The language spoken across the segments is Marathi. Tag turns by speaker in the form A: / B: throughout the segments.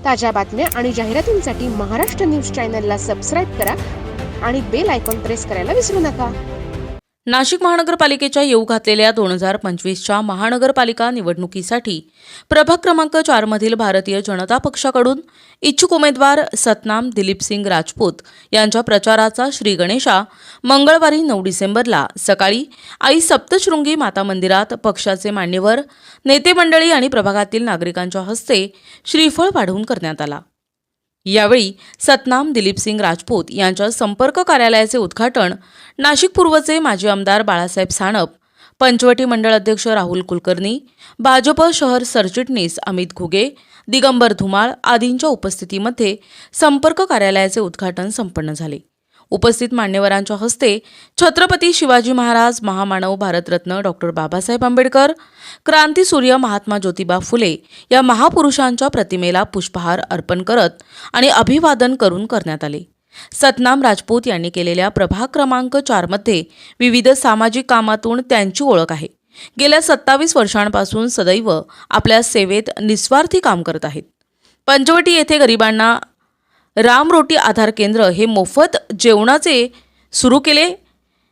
A: ताज्या बातम्या आणि जाहिरातींसाठी महाराष्ट्र न्यूज चॅनलला सबस्क्राईब करा आणि बेल आयकॉन प्रेस करायला विसरू नका।
B: नाशिक महानगरपालिकेच्या येऊ घातलेल्या 2025च्या महानगरपालिका निवडणुकीसाठी प्रभाग क्रमांक 4 मधील भारतीय जनता पक्षाकडून इच्छुक उमेदवार सतनाम दिलीपसिंग राजपूत यांच्या प्रचाराचा श्री गणेशा मंगळवारी 9 डिसेंबरला सकाळी आई सप्तशृंगी माता मंदिरात पक्षाचे मान्यवर नेते मंडळी आणि प्रभागातील नागरिकांच्या हस्ते श्रीफळ वाढवून करण्यात आला। यावेळी सतनाम दिलीपसिंग राजपूत यांच्या संपर्क कार्यालयाचे उद्घाटन नाशिक पूर्वचे माजी आमदार बाळासाहेब सानप, पंचवटी मंडळ अध्यक्ष राहुल कुलकर्णी, भाजप शहर सरचिटणीस अमित घुगे, दिगंबर धुमाळ आदींच्या उपस्थितीमध्ये संपर्क कार्यालयाचे उद्घाटन संपन्न झाले। उपस्थित मान्यवरांच्या हस्ते छत्रपती शिवाजी महाराज, महामानव भारतरत्न डॉक्टर बाबासाहेब आंबेडकर, क्रांतीसूर्य महात्मा ज्योतिबा फुले या महापुरुषांच्या प्रतिमेला पुष्पहार अर्पण करत आणि अभिवादन करून करण्यात आले। सतनाम राजपूत यांनी केलेल्या प्रभाग क्रमांक 4 मध्ये विविध सामाजिक कामातून त्यांची ओळख आहे। गेल्या 27 वर्षांपासून सदैव आपल्या सेवेत निस्वार्थी काम करत आहेत। पंचवटी येथे गरिबांना रामरोटी आधार केंद्र हे मोफत जेवणाचे सुरू केले।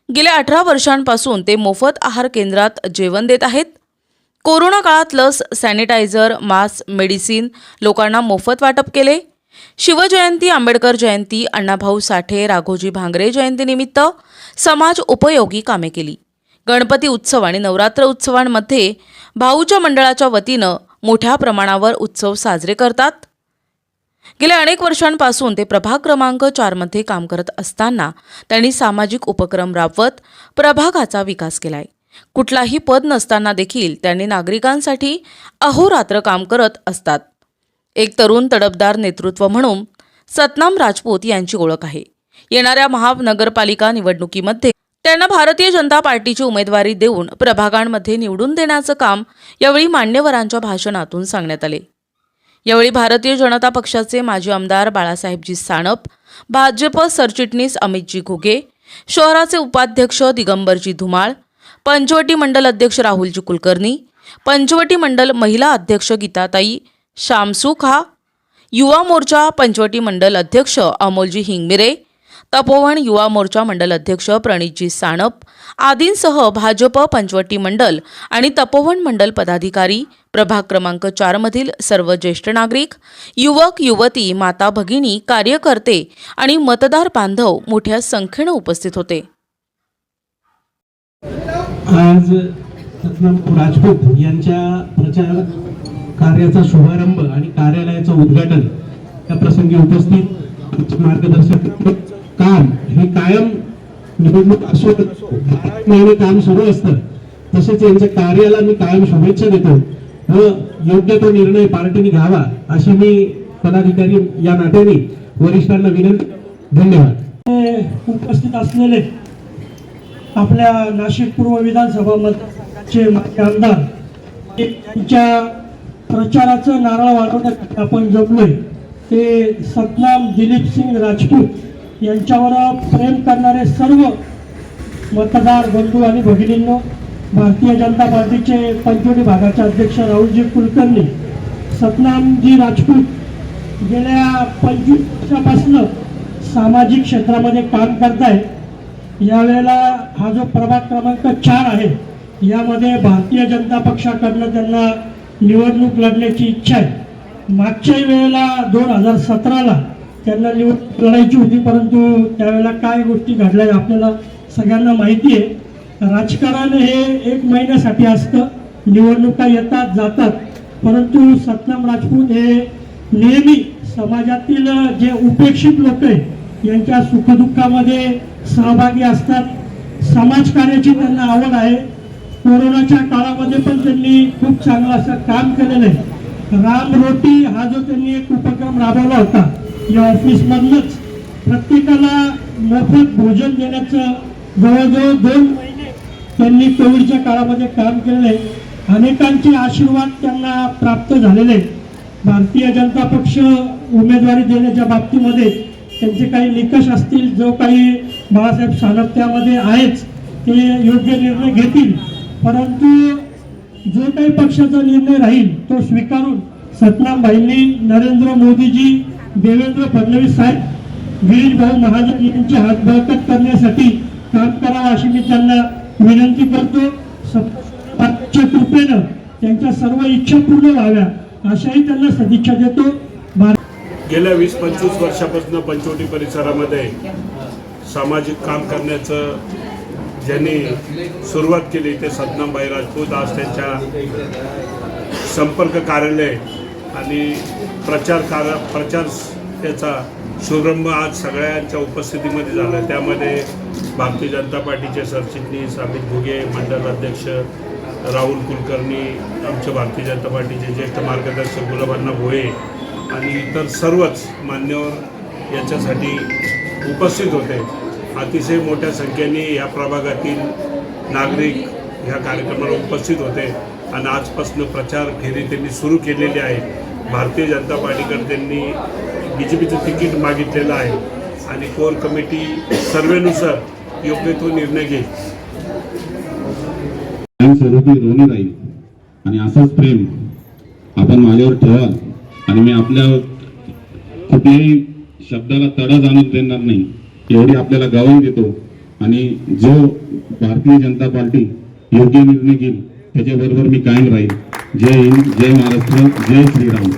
B: गेल्या 18 वर्षांपासून ते मोफत आहार केंद्रात जेवण देत आहेत। कोरोना काळात लस, सॅनिटायझर, मास्क, मेडिसिन लोकांना मोफत वाटप केले। शिवजयंती, आंबेडकर जयंती, अण्णाभाऊ साठे, राघोजी भांगरे जयंतीनिमित्त समाज उपयोगी कामे केली। गणपती उत्सव आणि नवरात्र उत्सवांमध्ये भाऊच्या मंडळाच्या वतीनं मोठ्या प्रमाणावर उत्सव साजरे करतात। गेल्या अनेक वर्षांपासून ते प्रभाग क्रमांक 4 मध्ये काम करत असताना त्यांनी सामाजिक उपक्रम राबवत प्रभागाचा विकास केलाय। कुठलाही पद नसताना देखील त्यांनी नागरिकांसाठी अहोरात्र काम करत असतात। एक तरुण तडफदार नेतृत्व म्हणून सतनाम राजपूत यांची ओळख आहे। येणाऱ्या महानगरपालिका निवडणुकीमध्ये त्यांना भारतीय जनता पार्टीची उमेदवारी देऊन प्रभागांमध्ये निवडून देण्याचं काम यावेळी मान्यवरांच्या भाषणातून सांगण्यात आले। यावेळी भारतीय जनता पक्षाचे माजी आमदार बाळासाहेबजी सानप, भाजप सरचिटणीस अमितजी घुगे, शहराचे उपाध्यक्ष दिगंबरजी धुमाळ, पंचवटी मंडल अध्यक्ष राहुलजी कुलकर्णी, पंचवटी मंडल महिला अध्यक्ष गीताताई शामसुखा, युवा मोर्चा पंचवटी मंडल अध्यक्ष अमोलजी हिंगमिरे, तपोवन युवा मोर्चा मंडल अध्यक्ष प्रणितजी सानप आदींसह भाजप पंचवटी मंडल आणि तपोवन मंडल पदाधिकारी, प्रभाग क्रमांक 4 मधील सर्व ज्येष्ठ नागरिक, युवक युवती, माता भगिनी, कार्यकर्ते आणि मतदार बांधव मोठ्या संख्येने उपस्थित होते।
C: आज सतनाम राजपूत यांच्या प्रचार कार्याचा शुभारंभ आणि कार्यालयाचं उद्घाटन या प्रसंगी उपस्थित मार्गदर्शक काम हे कायम निवडणूक असो महिने काम सुरू असतं, तसेच यांच्या कार्याला मी कायम शुभेच्छा देतो व योग्य तो निर्णय पार्टीने घ्यावा अशी मी पदाधिकारी या नात्याने वरिष्ठांना विनंती। धन्यवाद।
D: उपस्थित असलेले आपल्या नाशिक पूर्व विधानसभा मतदारसंघाचे माजी आमदार यांच्या प्रचाराचं नारळ वाढवण्यासाठी आपण जमलोय ते सतनाम दिलीपसिंग राजपूत यांच्यावर प्रेम करणारे सर्व मतदार बंधू आणि भगिनींनो, भारतीय जनता पार्टीचे पंचवटी भागाचे अध्यक्ष राहुलजी कुलकर्णी, सतनामजी राजपूत गेल्या 25 वर्षापासून सामाजिक क्षेत्रामध्ये काम करताय। यावेळेला हा जो प्रभाग क्रमांक 4 आहे यामध्ये भारतीय जनता पक्षाकडनं त्यांना निवडणूक लढण्याची इच्छा आहे। मागच्या वेळेला 2017ला त्यांना निवडणूक लढायची होती, परंतु त्यावेळेला काय गोष्टी घडल्या आपल्याला सगळ्यांना माहिती आहे। राजकारण हे 1 महिन्यासाठी असतं, निवडणुका येतात जातात, परंतु सतनाम राजपूत हे नेहमी समाजातील जे उपेक्षित लोक आहेत यांच्या सुखदुःखामध्ये सहभागी असतात। समाजकार्याची त्यांना आवड आहे। कोरोनाच्या काळामध्ये पण त्यांनी खूप चांगलं असं काम केलेलं आहे। रामरोटी हा जो त्यांनी एक उपक्रम राबवला होता, या ऑफिसमधूनच प्रत्येकाला मोफत भोजन देण्याचं जवळजवळ 2 महिने त्यांनी कोविडच्या काळामध्ये काम केलेलं आहे। अनेकांचे आशीर्वाद त्यांना प्राप्त झालेले। भारतीय जनता पक्ष उमेदवारी देण्याच्या बाबतीमध्ये त्यांचे काही निकष असतील, जो काही बाळासाहेब सानप त्यामध्ये आहेच, ते योग्य निर्णय घेतील, परंतु जो काही पक्षाचा निर्णय राहील तो स्वीकारून सतनामभाईंनी नरेंद्र मोदीजी, देवेंद्र फडणवीस साहेब, गिरीश भाऊ महाजन यांची हात बळकट करण्यासाठी काम करावं अशी मी त्यांना विनंती करतो. सत्ताच्या कृपेनं त्यांच्या सर्व इच्छा पूर्ण व्हाव्या अशाही त्यांना सदिच्छा देतो.
E: गेल्या 20-25 वर्षापासून पंचवटी परिसरामध्ये सामाजिक काम करण्याचं ज्यांनी सुरुवात केली ते सतनामभाई राजपूत. आज त्यांच्या संपर्क कार्यालय आणि प्रचार याचा शुभारंभ आज सगळ्यांच्या उपस्थितीमध्ये झाला. त्यामध्ये भारतीय जनता पार्टीचे सरचिटणीस अमित घुगे, मंडल अध्यक्ष राहुल कुलकर्णी, आमचे भारतीय जनता पार्टीचे ज्येष्ठ मार्गदर्शक गुलाबअण्णा भोये आणि इतर सर्वच मान्यवर याच्यासाठी उपस्थित होते. अतिशय मोठ्या संख्येने या प्रभागातील नागरिक ह्या कार्यक्रमाला उपस्थित होते आणि आजपासून प्रचार फेरी त्यांनी सुरू केलेली आहे. भारतीय जनता पार्टीकडे त्यांनी BJPचं तिकीट मागितलेलं आहे आणि कोर कमिटी सर्वेनुसार योग्य तो निर्णय घेईल.
F: स्वरूपी ऋणी राहील आणि असंच प्रेम आपण माझ्यावर ठेवाल आणि मी आपल्या कुठल्याही शब्दाला तडा जाणून देणार नाही एवढी आपल्याला गवाही देतो. आणि जो भारतीय जनता पार्टी योग्य निर्णय घेईल त्याच्याबरोबर मी कायम राहील. जय हिंद, जय महाराष्ट्र, जय श्रीराम.